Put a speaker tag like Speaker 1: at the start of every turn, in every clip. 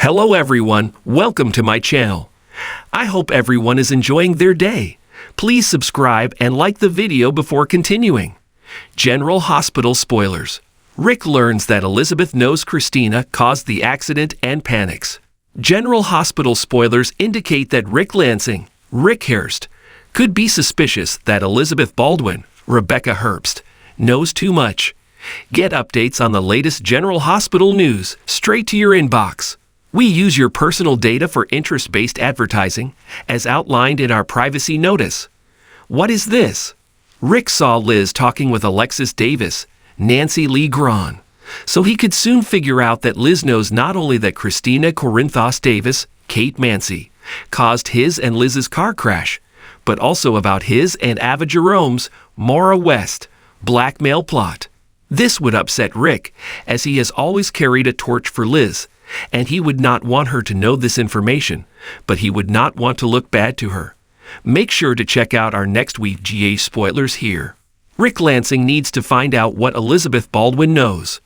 Speaker 1: Hello everyone, welcome to my channel. I hope everyone is enjoying their day. Please subscribe and like the video before continuing. General Hospital spoilers. Rick learns that Elizabeth knows Christina caused the accident and panics. General Hospital spoilers indicate that Rick Lansing, Rick Hurst, could be suspicious that Elizabeth Baldwin, Rebecca Herbst, knows too much. Get updates on the latest General Hospital news straight to your inbox. We use your personal data for interest-based advertising, as outlined in our privacy notice. What is this? Rick saw Liz talking with Alexis Davis, Nancy Lee Grahn, so he could soon figure out that Liz knows not only that Christina Corinthos Davis, Kate Mancy, caused his and Liz's car crash, but also about his and Ava Jerome's Maura West blackmail plot. This would upset Rick, as he has always carried a torch for Liz, and he would not want her to know this information, but he would not want to look bad to her. Make sure to check out our next week GH spoilers here. Rick Lansing needs to find out what Elizabeth Baldwin knows.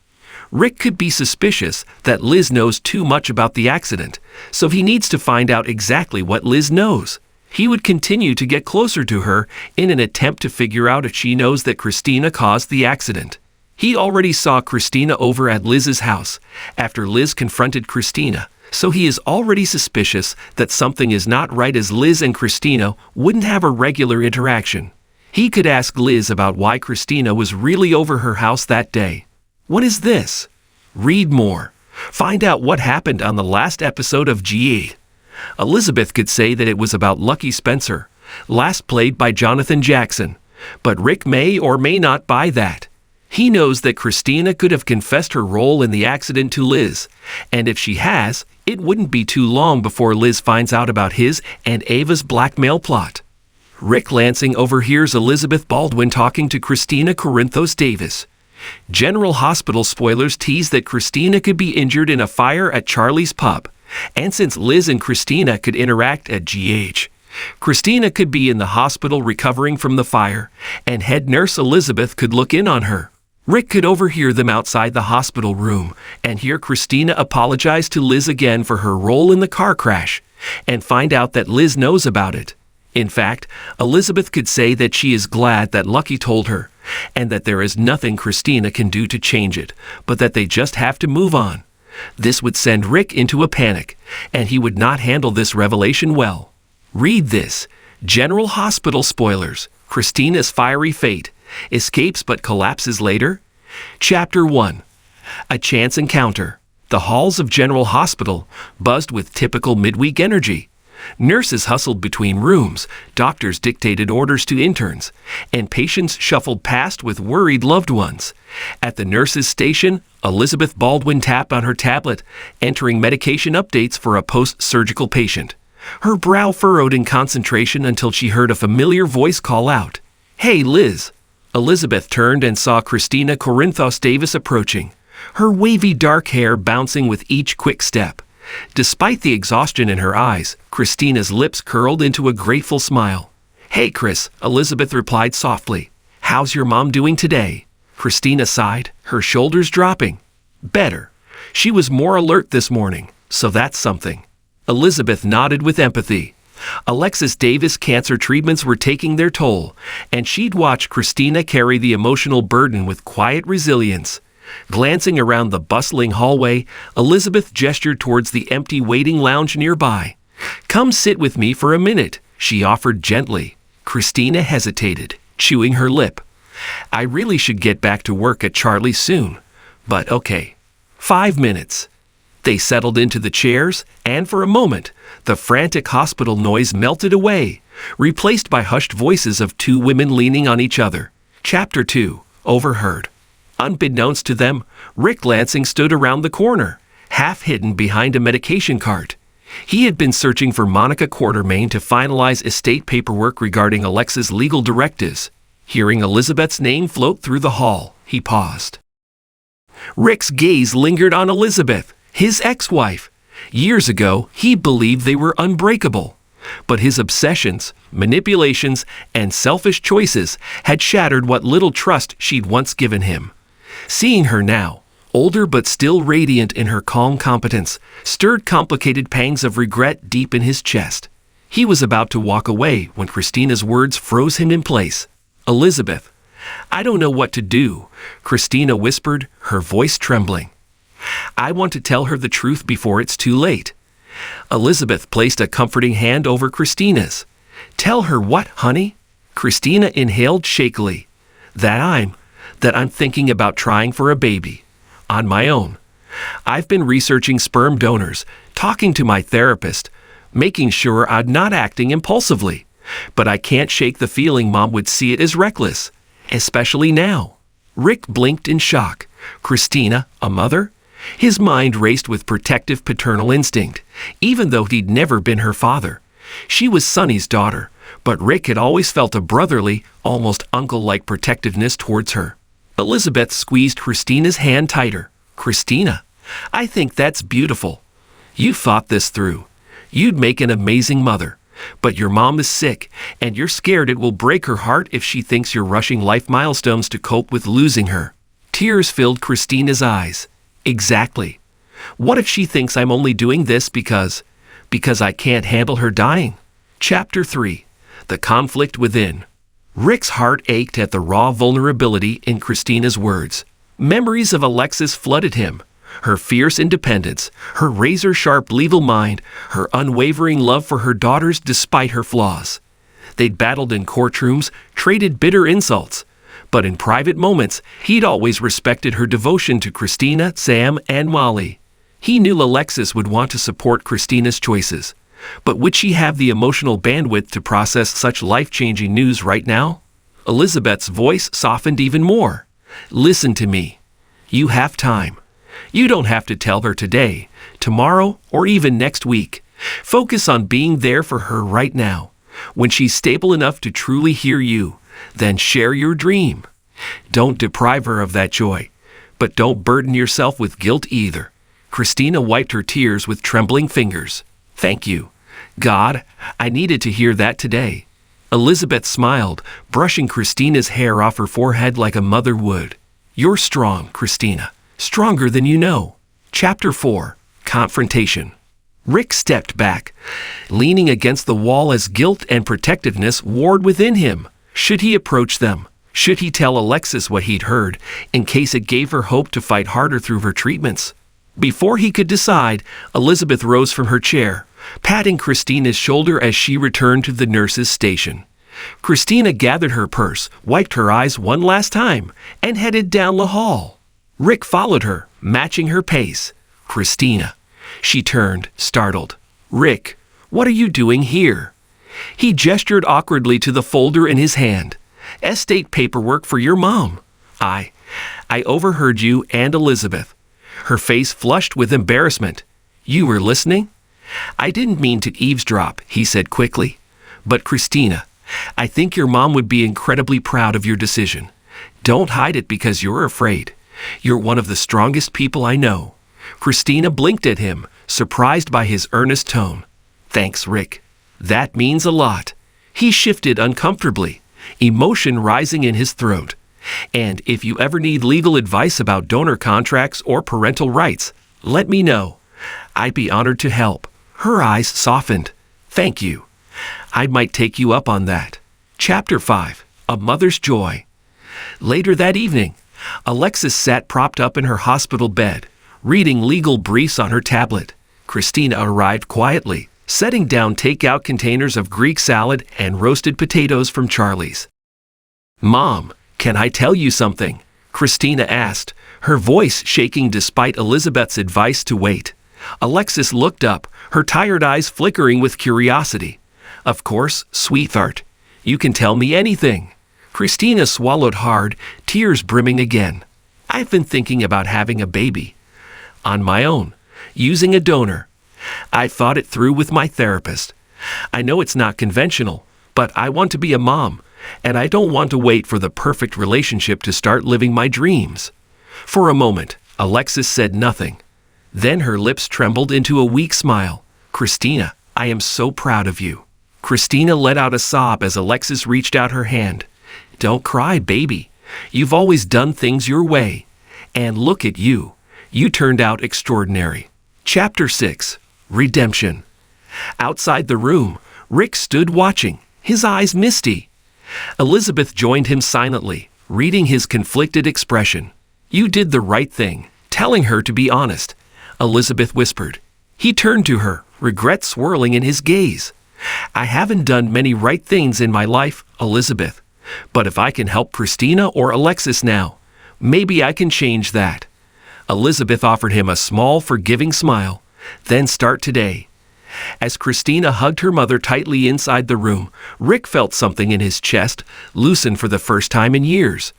Speaker 1: Rick could be suspicious that Liz knows too much about the accident, so he needs to find out exactly what Liz knows. He would continue to get closer to her in an attempt to figure out if she knows that Christina caused the accident. He already saw Christina over at Liz's house after Liz confronted Christina, so he is already suspicious that something is not right, as Liz and Christina wouldn't have a regular interaction. He could ask Liz about why Christina was really over her house that day. What is this? Read more. Find out what happened on the last episode of GH. Elizabeth could say that it was about Lucky Spencer, last played by Jonathan Jackson, but Rick may or may not buy that. He knows that Christina could have confessed her role in the accident to Liz, and if she has, it wouldn't be too long before Liz finds out about his and Ava's blackmail plot. Rick Lansing overhears Elizabeth Baldwin talking to Christina Corinthos Davis. General Hospital spoilers tease that Christina could be injured in a fire at Charlie's pub, and since Liz and Christina could interact at GH, Christina could be in the hospital recovering from the fire, and head nurse Elizabeth could look in on her. Rick could overhear them outside the hospital room and hear Christina apologize to Liz again for her role in the car crash, and find out that Liz knows about it. In fact, Elizabeth could say that she is glad that Lucky told her, and that there is nothing Christina can do to change it, but that they just have to move on. This would send Rick into a panic, and he would not handle this revelation well. Read this. General Hospital spoilers. Christina's fiery fate. Escapes but collapses later. Chapter 1. A chance encounter. The halls of General Hospital buzzed with typical midweek energy. Nurses hustled between rooms, doctors dictated orders to interns, and patients shuffled past with worried loved ones. At the nurses' station, Elizabeth Baldwin tapped on her tablet, entering medication updates for a post-surgical patient. Her brow furrowed in concentration until she heard a familiar voice call out, "Hey, Liz." Elizabeth turned and saw Christina Corinthos Davis approaching, her wavy dark hair bouncing with each quick step. Despite the exhaustion in her eyes, Christina's lips curled into a grateful smile. "Hey, Chris," Elizabeth replied softly. "How's your mom doing today?" Christina sighed, her shoulders dropping. "Better. She was more alert this morning, so that's something." Elizabeth nodded with empathy. Alexis Davis' cancer treatments were taking their toll, and she'd watch Christina carry the emotional burden with quiet resilience. Glancing around the bustling hallway, Elizabeth gestured towards the empty waiting lounge nearby. "Come sit with me for a minute," she offered gently. Christina hesitated, chewing her lip. "I really should get back to work at Charlie soon, but okay. 5 minutes. They settled into the chairs, and for a moment, the frantic hospital noise melted away, replaced by hushed voices of two women leaning on each other. Chapter 2. Overheard. Unbeknownst to them, Rick Lansing stood around the corner, half hidden behind a medication cart. He had been searching for Monica Quartermain to finalize estate paperwork regarding Alexa's legal directives. Hearing Elizabeth's name float through the hall, he paused. Rick's gaze lingered on Elizabeth, his ex-wife. Years ago, he believed they were unbreakable. But his obsessions, manipulations, and selfish choices had shattered what little trust she'd once given him. Seeing her now, older but still radiant in her calm competence, stirred complicated pangs of regret deep in his chest. He was about to walk away when Christina's words froze him in place. "Elizabeth, I don't know what to do," Christina whispered, her voice trembling. "I want to tell her the truth before it's too late." Elizabeth placed a comforting hand over Christina's. "Tell her what, honey?" Christina inhaled shakily. That I'm thinking about trying for a baby. On my own. I've been researching sperm donors, talking to my therapist, making sure I'm not acting impulsively. But I can't shake the feeling Mom would see it as reckless, especially now. Rick blinked in shock. Christina, a mother? His mind raced with protective paternal instinct, even though he'd never been her father. She was Sonny's daughter, but Rick had always felt a brotherly, almost uncle-like protectiveness towards her. Elizabeth squeezed Christina's hand tighter. "Christina, I think that's beautiful. You thought this through. You'd make an amazing mother. But your mom is sick, and you're scared it will break her heart if she thinks you're rushing life milestones to cope with losing her." Tears filled Christina's eyes. "Exactly. What if she thinks I'm only doing this because I can't handle her dying?" Chapter 3. The Conflict Within. Rick's heart ached at the raw vulnerability in Christina's words. Memories of Alexis flooded him. Her fierce independence, her razor-sharp legal mind, her unwavering love for her daughters despite her flaws. They'd battled in courtrooms, traded bitter insults. But in private moments, he'd always respected her devotion to Christina, Sam, and Molly. He knew Alexis would want to support Christina's choices. But would she have the emotional bandwidth to process such life-changing news right now? Elizabeth's voice softened even more. "Listen to me. You have time. You don't have to tell her today, tomorrow, or even next week. Focus on being there for her right now. When she's stable enough to truly hear you, then share your dream. Don't deprive her of that joy, but don't burden yourself with guilt either." Christina wiped her tears with trembling fingers. "Thank you. God, I needed to hear that today." Elizabeth smiled, brushing Christina's hair off her forehead like a mother would. "You're strong, Christina. Stronger than you know." Chapter 4. Confrontation. Rick stepped back, leaning against the wall as guilt and protectiveness warred within him. Should he approach them? Should he tell Alexis what he'd heard, in case it gave her hope to fight harder through her treatments? Before he could decide, Elizabeth rose from her chair, patting Christina's shoulder as she returned to the nurse's station. Christina gathered her purse, wiped her eyes one last time, and headed down the hall. Rick followed her, matching her pace. "Christina." She turned, startled. "Rick, what are you doing here?" He gestured awkwardly to the folder in his hand. "Estate paperwork for your mom. I overheard you and Elizabeth." Her face flushed with embarrassment. "You were listening?" "I didn't mean to eavesdrop," he said quickly. "But Christina, I think your mom would be incredibly proud of your decision. Don't hide it because you're afraid. You're one of the strongest people I know." Christina blinked at him, surprised by his earnest tone. "Thanks, Rick. That means a lot." He shifted uncomfortably, emotion rising in his throat. "And if you ever need legal advice about donor contracts or parental rights, let me know. I'd be honored to help." Her eyes softened. "Thank you. I might take you up on that." Chapter 5. A Mother's Joy. Later that evening, Alexis sat propped up in her hospital bed, reading legal briefs on her tablet. Christina arrived quietly, setting down takeout containers of Greek salad and roasted potatoes from Charlie's. "Mom, can I tell you something?" Christina asked, her voice shaking despite Elizabeth's advice to wait. Alexis looked up, her tired eyes flickering with curiosity. "Of course, sweetheart. You can tell me anything." Christina swallowed hard, tears brimming again. "I've been thinking about having a baby. On my own, using a donor. I thought it through with my therapist. I know it's not conventional, but I want to be a mom, and I don't want to wait for the perfect relationship to start living my dreams." For a moment, Alexis said nothing. Then her lips trembled into a weak smile. "Christina, I am so proud of you." Christina let out a sob as Alexis reached out her hand. "Don't cry, baby. You've always done things your way. And look at you. You turned out extraordinary. Chapter 6. Redemption. Outside the room, Rick stood watching, his eyes misty. Elizabeth joined him silently, reading his conflicted expression. You did the right thing, telling her to be honest, Elizabeth whispered. He turned to her, regret swirling in his gaze. I haven't done many right things in my life, Elizabeth. But if I can help Christina or Alexis now, maybe I can change that. Elizabeth offered him a small, forgiving smile. Then start today. As Christina hugged her mother tightly inside the room, Rick felt something in his chest loosen for the first time in years.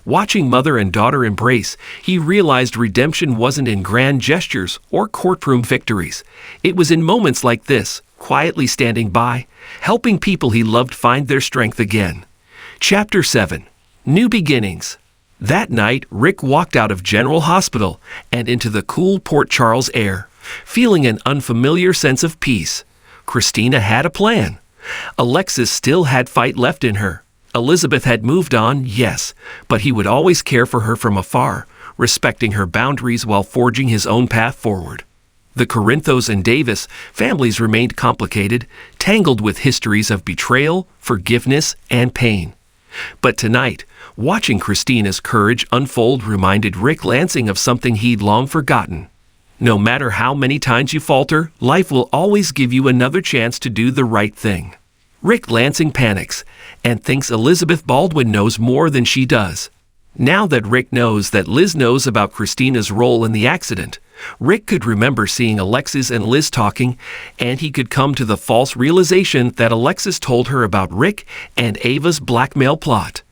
Speaker 1: Watching mother and daughter embrace, he realized redemption wasn't in grand gestures or courtroom victories. It was in moments like this, quietly standing by, helping people he loved find their strength again. Chapter 7. New Beginnings. That night, Rick walked out of General Hospital and into the cool Port Charles air, feeling an unfamiliar sense of peace. Christina had a plan. Alexis still had fight left in her. Elizabeth had moved on, yes, but he would always care for her from afar, respecting her boundaries while forging his own path forward. The Corinthos and Davis families remained complicated, tangled with histories of betrayal, forgiveness, and pain. But tonight, watching Christina's courage unfold reminded Rick Lansing of something he'd long forgotten. No matter how many times you falter, life will always give you another chance to do the right thing. Rick Lansing panics and thinks Elizabeth Baldwin knows more than she does. Now that Rick knows that Liz knows about Christina's role in the accident, Rick could remember seeing Alexis and Liz talking, and he could come to the false realization that Alexis told her about Rick and Ava's blackmail plot.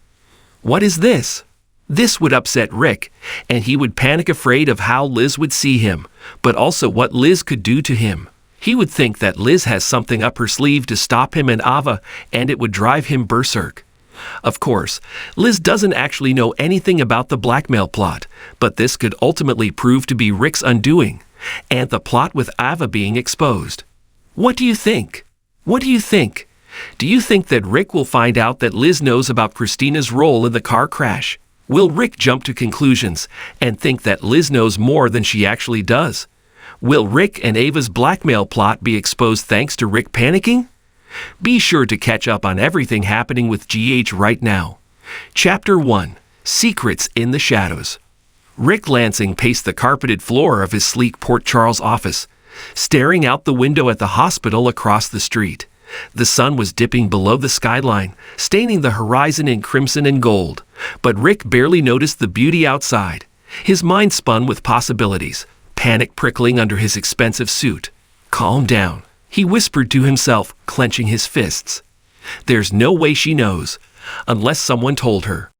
Speaker 1: What is this? This would upset Rick, and he would panic afraid of how Liz would see him, but also what Liz could do to him. He would think that Liz has something up her sleeve to stop him and Ava, and it would drive him berserk. Of course, Liz doesn't actually know anything about the blackmail plot, but this could ultimately prove to be Rick's undoing, and the plot with Ava being exposed. What do you think? What do you think? Do you think that Rick will find out that Liz knows about Christina's role in the car crash? Will Rick jump to conclusions and think that Liz knows more than she actually does? Will Rick and Ava's blackmail plot be exposed thanks to Rick panicking? Be sure to catch up on everything happening with GH right now. Chapter 1. Secrets in the Shadows. Rick Lansing paced the carpeted floor of his sleek Port Charles office, staring out the window at the hospital across the street. The sun was dipping below the skyline, staining the horizon in crimson and gold, but Rick barely noticed the beauty outside. His mind spun with possibilities, panic prickling under his expensive suit. Calm down, he whispered to himself, clenching his fists. There's no way she knows, unless someone told her.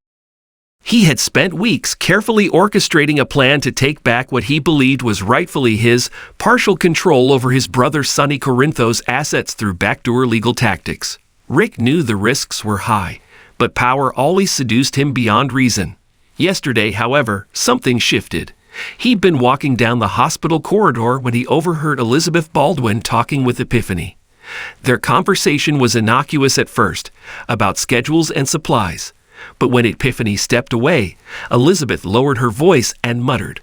Speaker 1: He had spent weeks carefully orchestrating a plan to take back what he believed was rightfully his, partial control over his brother Sonny Corinthos' assets through backdoor legal tactics. Rick knew the risks were high, but power always seduced him beyond reason. Yesterday, however, something shifted. He'd been walking down the hospital corridor when he overheard Elizabeth Baldwin talking with Epiphany. Their conversation was innocuous at first, about schedules and supplies. But when Epiphany stepped away, Elizabeth lowered her voice and muttered,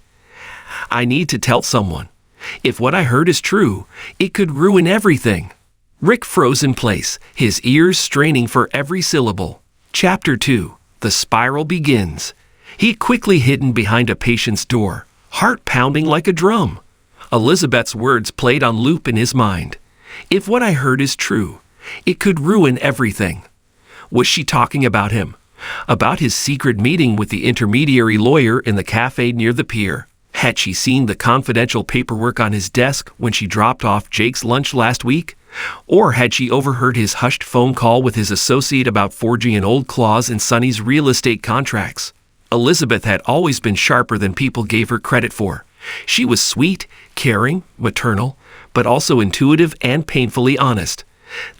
Speaker 1: I need to tell someone. If what I heard is true, it could ruin everything. Rick froze in place, his ears straining for every syllable. Chapter 2. The Spiral Begins. He'd quickly hidden behind a patient's door, heart pounding like a drum. Elizabeth's words played on loop in his mind. If what I heard is true, it could ruin everything. Was she talking about him? About his secret meeting with the intermediary lawyer in the cafe near the pier? Had she seen the confidential paperwork on his desk when she dropped off Jake's lunch last week? Or had she overheard his hushed phone call with his associate about forging an old clause in Sonny's real estate contracts? Elizabeth had always been sharper than people gave her credit for. She was sweet, caring, maternal, but also intuitive and painfully honest.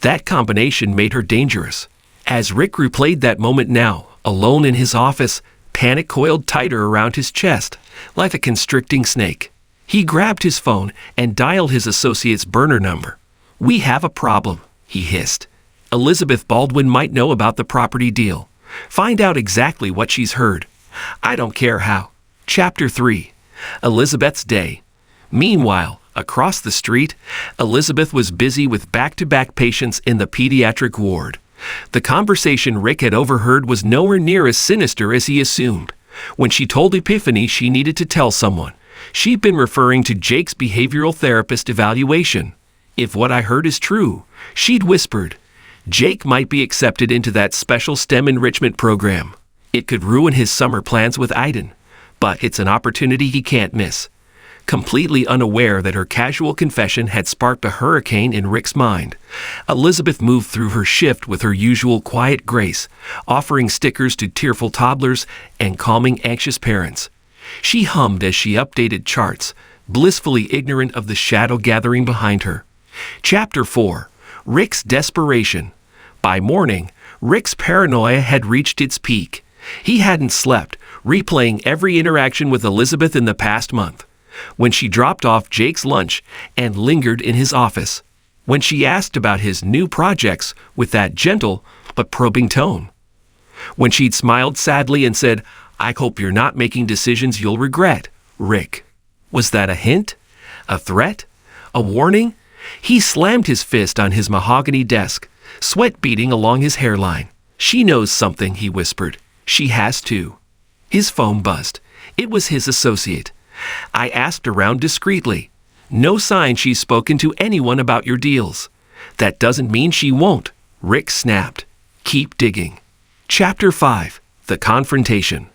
Speaker 1: That combination made her dangerous. As Rick replayed that moment now, alone in his office, panic coiled tighter around his chest, like a constricting snake. He grabbed his phone and dialed his associate's burner number. We have a problem, he hissed. Elizabeth Baldwin might know about the property deal. Find out exactly what she's heard. I don't care how. Chapter 3. Elizabeth's day. Meanwhile, across the street, Elizabeth was busy with back-to-back patients in the pediatric ward. The conversation Rick had overheard was nowhere near as sinister as he assumed. When she told Epiphany she needed to tell someone, she'd been referring to Jake's behavioral therapist evaluation. If what I heard is true, she'd whispered, Jake might be accepted into that special STEM enrichment program. It could ruin his summer plans with Aiden, but it's an opportunity he can't miss. Completely unaware that her casual confession had sparked a hurricane in Rick's mind, Elizabeth moved through her shift with her usual quiet grace, offering stickers to tearful toddlers and calming anxious parents. She hummed as she updated charts, blissfully ignorant of the shadow gathering behind her. Chapter 4. Rick's Desperation. By morning, Rick's paranoia had reached its peak. He hadn't slept, replaying every interaction with Elizabeth in the past month. When she dropped off Jake's lunch and lingered in his office. When she asked about his new projects with that gentle but probing tone. When she'd smiled sadly and said, I hope you're not making decisions you'll regret, Rick. Was that a hint? A threat? A warning? He slammed his fist on his mahogany desk, sweat beading along his hairline. She knows something, he whispered. She has too. His phone buzzed. It was his associate. I asked around discreetly. No sign she's spoken to anyone about your deals. That doesn't mean she won't, Rick snapped. Keep digging. Chapter 5. The Confrontation.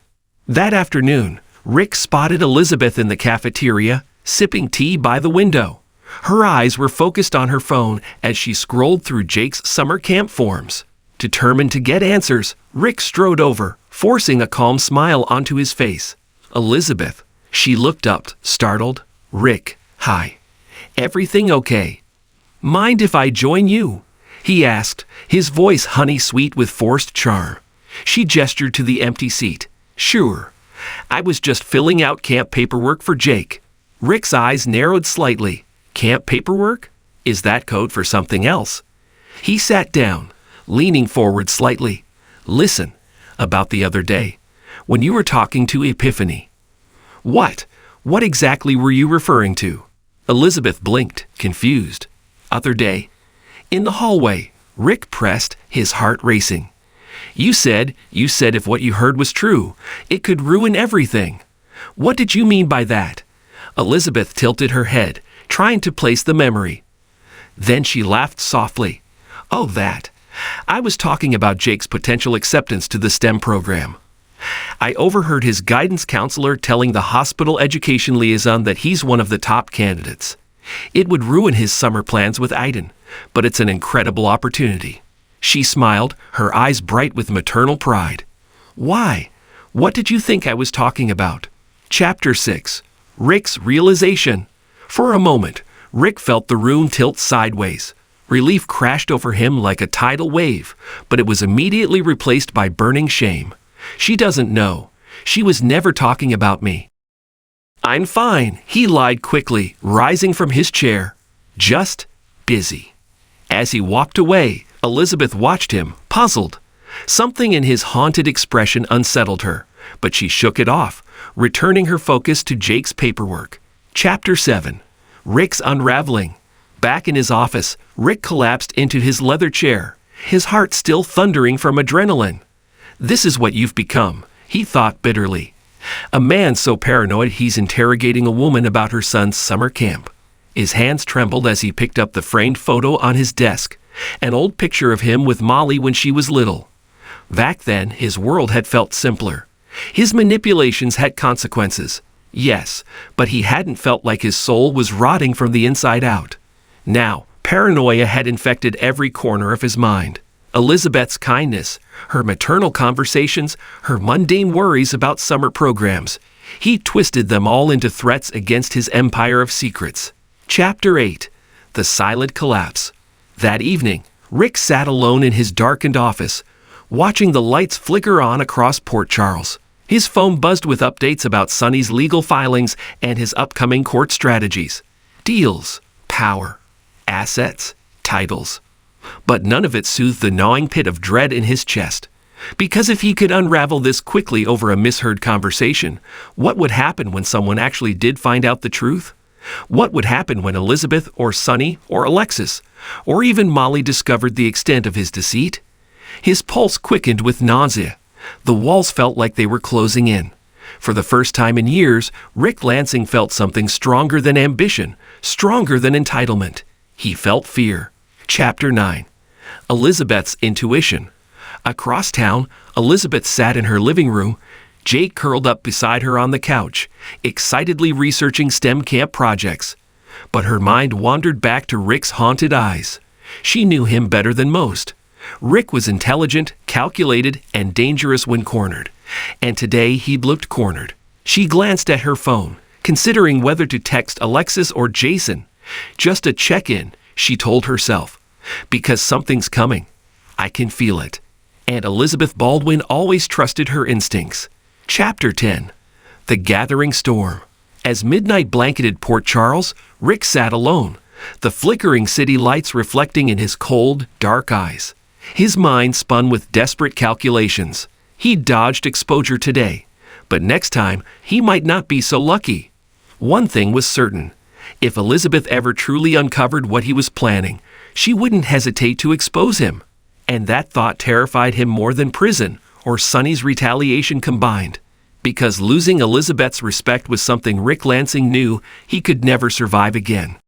Speaker 1: That afternoon, Rick spotted Elizabeth in the cafeteria, sipping tea by the window. Her eyes were focused on her phone as she scrolled through Jake's summer camp forms. Determined to get answers, Rick strode over, forcing a calm smile onto his face. Elizabeth. She looked up, startled. Rick, hi. Everything okay? Mind if I join you? He asked, his voice honey-sweet with forced charm. She gestured to the empty seat. Sure. I was just filling out camp paperwork for Jake. Rick's eyes narrowed slightly. Camp paperwork? Is that code for something else? He sat down, leaning forward slightly. Listen, about the other day, when you were talking to Epiphany. What? What exactly were you referring to? Elizabeth blinked, confused. Other day. In the hallway, Rick pressed, his heart racing. You said if what you heard was true, it could ruin everything. What did you mean by that? Elizabeth tilted her head, trying to place the memory. Then she laughed softly. Oh, that. I was talking about Jake's potential acceptance to the STEM program. I overheard his guidance counselor telling the hospital education liaison that he's one of the top candidates. It would ruin his summer plans with Aiden, but it's an incredible opportunity. She smiled, her eyes bright with maternal pride. Why? What did you think I was talking about? Chapter 6. Rick's Realization. For a moment, Rick felt the room tilt sideways. Relief crashed over him like a tidal wave, but it was immediately replaced by burning shame. She doesn't know. She was never talking about me. I'm fine, he lied quickly, rising from his chair. Just busy. As he walked away, Elizabeth watched him, puzzled. Something in his haunted expression unsettled her, but she shook it off, returning her focus to Jake's paperwork. Chapter 7. Rick's Unraveling. Back in his office, Rick collapsed into his leather chair, his heart still thundering from adrenaline. This is what you've become, he thought bitterly. A man so paranoid he's interrogating a woman about her son's summer camp. His hands trembled as he picked up the framed photo on his desk, an old picture of him with Molly when she was little. Back then, his world had felt simpler. His manipulations had consequences. Yes, but he hadn't felt like his soul was rotting from the inside out. Now, paranoia had infected every corner of his mind. Elizabeth's kindness, her maternal conversations, her mundane worries about summer programs. He twisted them all into threats against his empire of secrets. Chapter 8. The Silent Collapse. That evening, Rick sat alone in his darkened office, watching the lights flicker on across Port Charles. His phone buzzed with updates about Sonny's legal filings and his upcoming court strategies. Deals, power, assets, titles. But none of it soothed the gnawing pit of dread in his chest. Because if he could unravel this quickly over a misheard conversation, what would happen when someone actually did find out the truth? What would happen when Elizabeth or Sonny or Alexis or even Molly discovered the extent of his deceit? His pulse quickened with nausea. The walls felt like they were closing in. For the first time in years, Rick Lansing felt something stronger than ambition, stronger than entitlement. He felt fear. Chapter 9. Elizabeth's Intuition. Across town, Elizabeth sat in her living room. Jake curled up beside her on the couch, excitedly researching STEM camp projects. But her mind wandered back to Rick's haunted eyes. She knew him better than most. Rick was intelligent, calculated, and dangerous when cornered. And today he'd looked cornered. She glanced at her phone, considering whether to text Alexis or Jason. Just a check-in, she told herself. Because something's coming. I can feel it. And Elizabeth Baldwin always trusted her instincts. Chapter 10. The Gathering Storm. As midnight blanketed Port Charles, Rick sat alone, the flickering city lights reflecting in his cold, dark eyes. His mind spun with desperate calculations. He dodged exposure today, but next time he might not be so lucky. One thing was certain. If Elizabeth ever truly uncovered what he was planning, she wouldn't hesitate to expose him. And that thought terrified him more than prison or Sonny's retaliation combined. Because losing Elizabeth's respect was something Rick Lansing knew he could never survive again.